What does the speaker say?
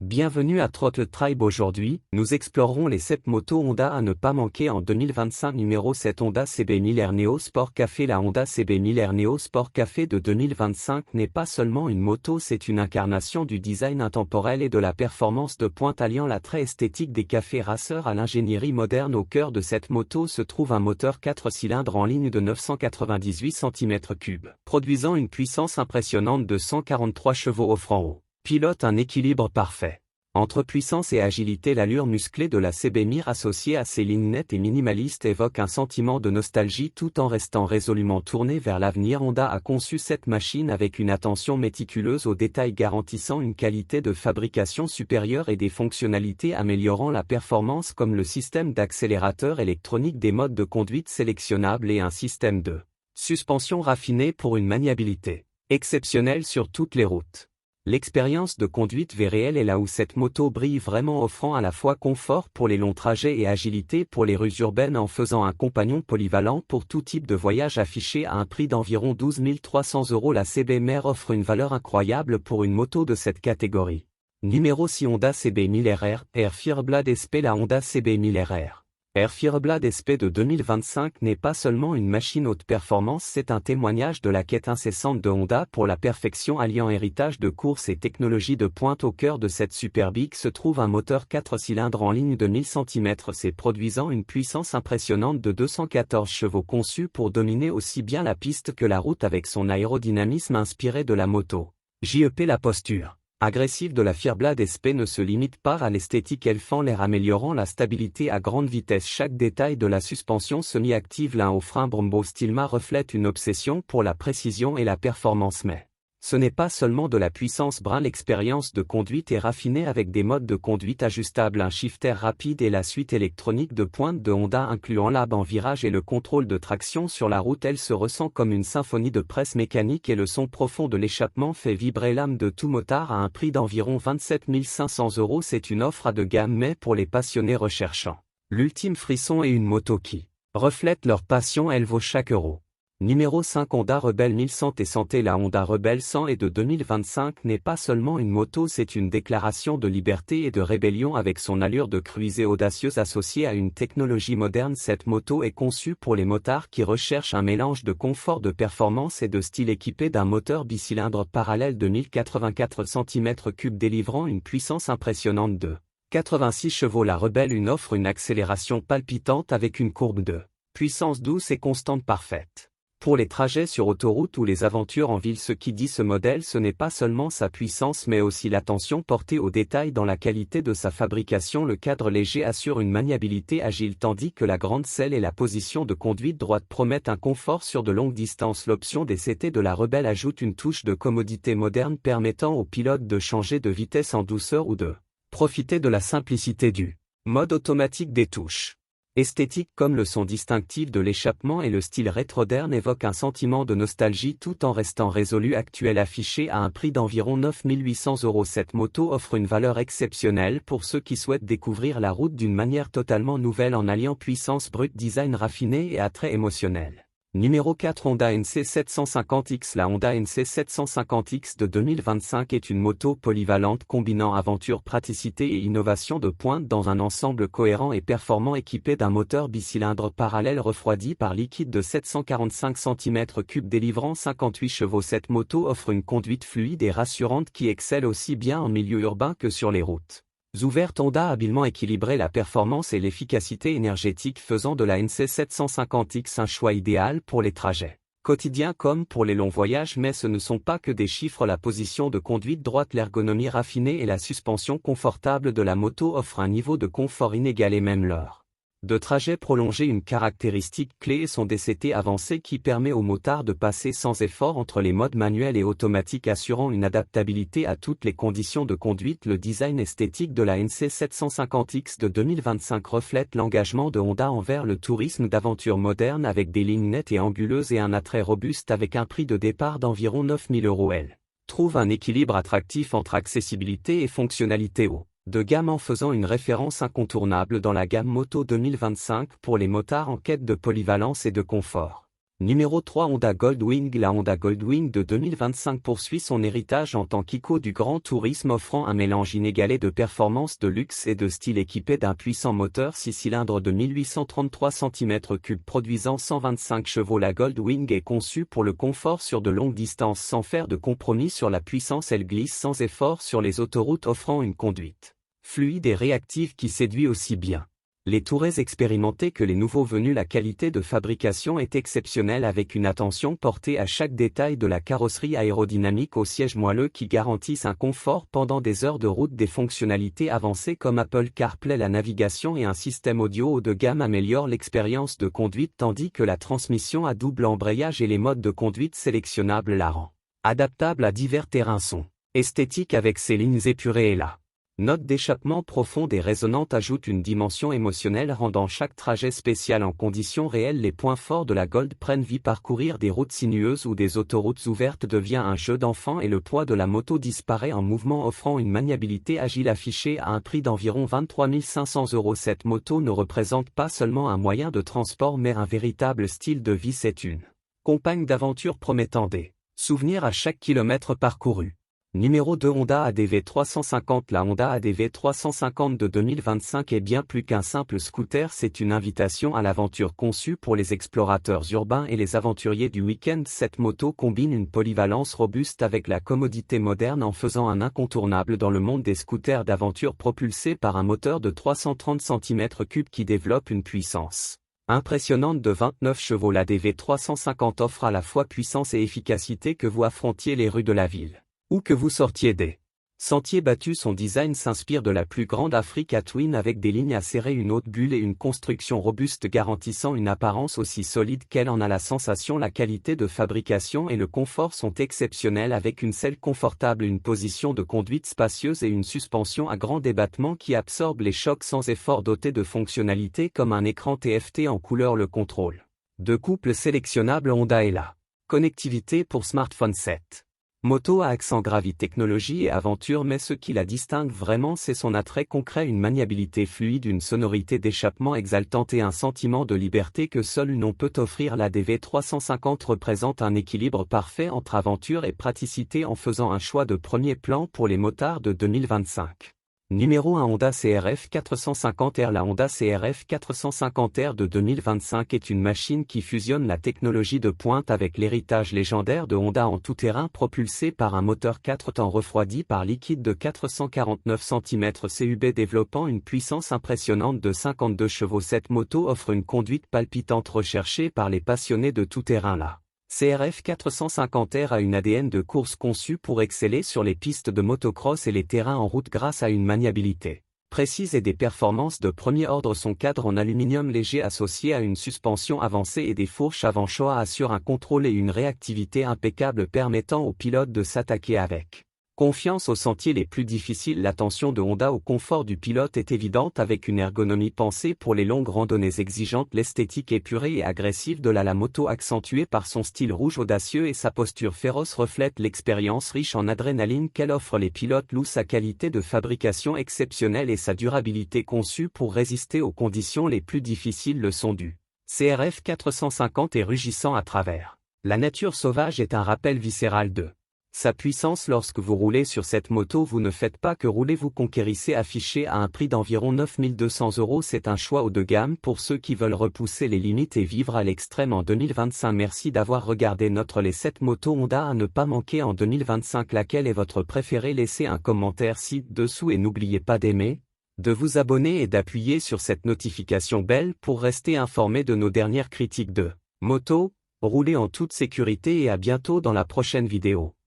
Bienvenue à Throttle Tribe. Aujourd'hui, nous explorerons les 7 motos Honda à ne pas manquer en 2025. Numéro 7, Honda CB1000 R Neo Sport Café. La Honda CB1000 R Neo Sport Café de 2025 n'est pas seulement une moto, c'est une incarnation du design intemporel et de la performance de pointe, alliant l'attrait esthétique des cafés raceurs à l'ingénierie moderne. Au cœur de cette moto se trouve un moteur 4 cylindres en ligne de 998 cm3, produisant une puissance impressionnante de 143 chevaux, offrant au pilote un équilibre parfait entre puissance et agilité. L'allure musclée de la CB1000 associée à ses lignes nettes et minimalistes évoque un sentiment de nostalgie tout en restant résolument tournée vers l'avenir. Honda a conçu cette machine avec une attention méticuleuse aux détails, garantissant une qualité de fabrication supérieure et des fonctionnalités améliorant la performance comme le système d'accélérateur électronique, des modes de conduite sélectionnables et un système de suspension raffiné pour une maniabilité exceptionnelle sur toutes les routes. L'expérience de conduite V-réelle est là où cette moto brille vraiment, offrant à la fois confort pour les longs trajets et agilité pour les rues urbaines, en faisant un compagnon polyvalent pour tout type de voyage. Affiché à un prix d'environ 12 300 €, la CB1000 offre une valeur incroyable pour une moto de cette catégorie. Numéro 6, Honda CB1000 RR Air Fireblade SP. La Honda CB1000 RR Air Fireblade SP de 2025 n'est pas seulement une machine haute performance, c'est un témoignage de la quête incessante de Honda pour la perfection, alliant héritage de course et technologie de pointe. Au cœur de cette superbike se trouve un moteur 4 cylindres en ligne de 1000 cm3, produisant une puissance impressionnante de 214 chevaux, conçu pour dominer aussi bien la piste que la route avec son aérodynamisme inspiré de la moto JEP. La posture agressive de la Fireblade SP ne se limite pas à l'esthétique, elle fend l'air, améliorant la stabilité à grande vitesse. Chaque détail de la suspension semi-active, l'un au frein Brembo Stilma, reflète une obsession pour la précision et la performance. Mais ce n'est pas seulement de la puissance brun, l'expérience de conduite est raffinée avec des modes de conduite ajustables, un shifter rapide et la suite électronique de pointe de Honda incluant l'AB en virage et le contrôle de traction sur la route. Elle se ressent comme une symphonie de presse mécanique et le son profond de l'échappement fait vibrer l'âme de tout motard. À un prix d'environ 27 500 €, c'est une offre à de gamme, mais pour les passionnés recherchant l'ultime frisson et une moto qui reflète leur passion, elle vaut chaque euro. Numéro 5, Honda Rebel 1100 et Santé. La Honda Rebel 100 et de 2025 n'est pas seulement une moto, c'est une déclaration de liberté et de rébellion avec son allure de cruiser audacieuse associée à une technologie moderne. Cette moto est conçue pour les motards qui recherchent un mélange de confort, de performance et de style, équipée d'un moteur bicylindre parallèle de 1084 cm3 délivrant une puissance impressionnante de 86 chevaux. La Rebel 1 offre une accélération palpitante avec une courbe de puissance douce et constante parfaite pour les trajets sur autoroute ou les aventures en ville. Ce qui dit ce modèle, ce n'est pas seulement sa puissance mais aussi l'attention portée aux détails dans la qualité de sa fabrication. Le cadre léger assure une maniabilité agile tandis que la grande selle et la position de conduite droite promettent un confort sur de longues distances. L'option DCT de la Rebel ajoute une touche de commodité moderne permettant au pilote de changer de vitesse en douceur ou de profiter de la simplicité du mode automatique. Des touches esthétiques comme le son distinctif de l'échappement et le style rétroderne évoquent un sentiment de nostalgie tout en restant résolu. Actuel, affiché à un prix d'environ 9 800 €, cette moto offre une valeur exceptionnelle pour ceux qui souhaitent découvrir la route d'une manière totalement nouvelle en alliant puissance brute, design raffiné et attrait émotionnel. Numéro 4, Honda NC 750X. La Honda NC 750X de 2025 est une moto polyvalente combinant aventure, praticité et innovation de pointe dans un ensemble cohérent et performant, équipée d'un moteur bicylindre parallèle refroidi par liquide de 745 cm3 délivrant 58 chevaux. Cette moto offre une conduite fluide et rassurante qui excelle aussi bien en milieu urbain que sur les routes ouvertes. Honda a habilement équilibré la performance et l'efficacité énergétique, faisant de la NC 750X un choix idéal pour les trajets quotidiens comme pour les longs voyages. Mais ce ne sont pas que des chiffres, la position de conduite droite, l'ergonomie raffinée et la suspension confortable de la moto offrent un niveau de confort inégalé même lors de trajets prolongés. Une caractéristique clé est son DCT avancé qui permet aux motards de passer sans effort entre les modes manuels et automatiques, assurant une adaptabilité à toutes les conditions de conduite. Le design esthétique de la NC 750X de 2025 reflète l'engagement de Honda envers le tourisme d'aventure moderne avec des lignes nettes et anguleuses et un attrait robuste. Avec un prix de départ d'environ 9 000 €, elle trouve un équilibre attractif entre accessibilité et fonctionnalité haut de gamme en faisant une référence incontournable dans la gamme moto 2025 pour les motards en quête de polyvalence et de confort. Numéro 3 Honda Goldwing. La Honda Goldwing de 2025 poursuit son héritage en tant qu'icône du grand tourisme, offrant un mélange inégalé de performance, de luxe et de style, équipé d'un puissant moteur 6 cylindres de 1833 cm3 produisant 125 chevaux. La Goldwing est conçue pour le confort sur de longues distances sans faire de compromis sur la puissance. Elle glisse sans effort sur les autoroutes, offrant une conduite fluide et réactive qui séduit aussi bien les tourés expérimentés que les nouveaux venus. La qualité de fabrication est exceptionnelle, avec une attention portée à chaque détail, de la carrosserie aérodynamique aux sièges moelleux qui garantissent un confort pendant des heures de route. Des fonctionnalités avancées comme Apple CarPlay, la navigation et un système audio haut de gamme améliorent l'expérience de conduite, tandis que la transmission à double embrayage et les modes de conduite sélectionnables la rend adaptable à divers terrains. Son esthétique avec ses lignes épurées et la note d'échappement profonde et résonante ajoute une dimension émotionnelle, rendant chaque trajet spécial en conditions réelles. Les points forts de la Gold prennent vie. Parcourir des routes sinueuses ou des autoroutes ouvertes devient un jeu d'enfant et le poids de la moto disparaît en mouvement, offrant une maniabilité agile. Affichée à un prix d'environ 23 500 €, cette moto ne représente pas seulement un moyen de transport mais un véritable style de vie. C'est une compagne d'aventure promettant des souvenirs à chaque kilomètre parcouru. Numéro 2 Honda ADV 350. La Honda ADV 350 de 2025 est bien plus qu'un simple scooter, c'est une invitation à l'aventure conçue pour les explorateurs urbains et les aventuriers du week-end. Cette moto combine une polyvalence robuste avec la commodité moderne, en faisant un incontournable dans le monde des scooters d'aventure, propulsé par un moteur de 330 cm3 qui développe une puissance impressionnante de 29 chevaux. L'ADV 350 offre à la fois puissance et efficacité, que vous affrontiez les rues de la ville ou que vous sortiez des sentiers battus. Son design s'inspire de la plus grande Africa Twin, avec des lignes acérées, une haute bulle et une construction robuste garantissant une apparence aussi solide qu'elle en a la sensation. La qualité de fabrication et le confort sont exceptionnels, avec une selle confortable, une position de conduite spacieuse et une suspension à grand débattement qui absorbe les chocs sans effort, dotée de fonctionnalités comme un écran TFT en couleur, le contrôle de couple sélectionnable Honda et la connectivité pour smartphone. 7 moto à accent gravité, technologie et aventure, mais ce qui la distingue vraiment, c'est son attrait concret, une maniabilité fluide, une sonorité d'échappement exaltante et un sentiment de liberté que seule une peut offrir. La DV 350 représente un équilibre parfait entre aventure et praticité, en faisant un choix de premier plan pour les motards de 2025. Numéro 1 Honda CRF 450R. La Honda CRF 450R de 2025 est une machine qui fusionne la technologie de pointe avec l'héritage légendaire de Honda, en tout-terrain, propulsée par un moteur 4 temps refroidi par liquide de 449 cm3, développant une puissance impressionnante de 52 chevaux. Cette moto offre une conduite palpitante recherchée par les passionnés de tout-terrain. La CRF 450R a une ADN de course, conçue pour exceller sur les pistes de motocross et les terrains en route grâce à une maniabilité précise et des performances de premier ordre. Son cadre en aluminium léger, associé à une suspension avancée et des fourches avant-choix, assure un contrôle et une réactivité impeccable, permettant aux pilotes de s'attaquer avec confiance aux sentiers les plus difficiles. L'attention de Honda au confort du pilote est évidente, avec une ergonomie pensée pour les longues randonnées exigeantes. L'esthétique épurée et agressive de la moto, accentuée par son style rouge audacieux et sa posture féroce, reflète l'expérience riche en adrénaline qu'elle offre. Les pilotes louent sa qualité de fabrication exceptionnelle et sa durabilité, conçue pour résister aux conditions les plus difficiles. Le son du CRF 450 est rugissant à travers la nature sauvage, est un rappel viscéral de sa puissance. Lorsque vous roulez sur cette moto, vous ne faites pas que rouler, vous conquérissez. Affiché à un prix d'environ 9 200 €, c'est un choix haut de gamme pour ceux qui veulent repousser les limites et vivre à l'extrême en 2025. Merci d'avoir regardé notre les 7 motos Honda à ne pas manquer en 2025. Laquelle est votre préférée? Laissez un commentaire ci-dessous et n'oubliez pas d'aimer, de vous abonner et d'appuyer sur cette notification belle pour rester informé de nos dernières critiques de moto. Roulez en toute sécurité et à bientôt dans la prochaine vidéo.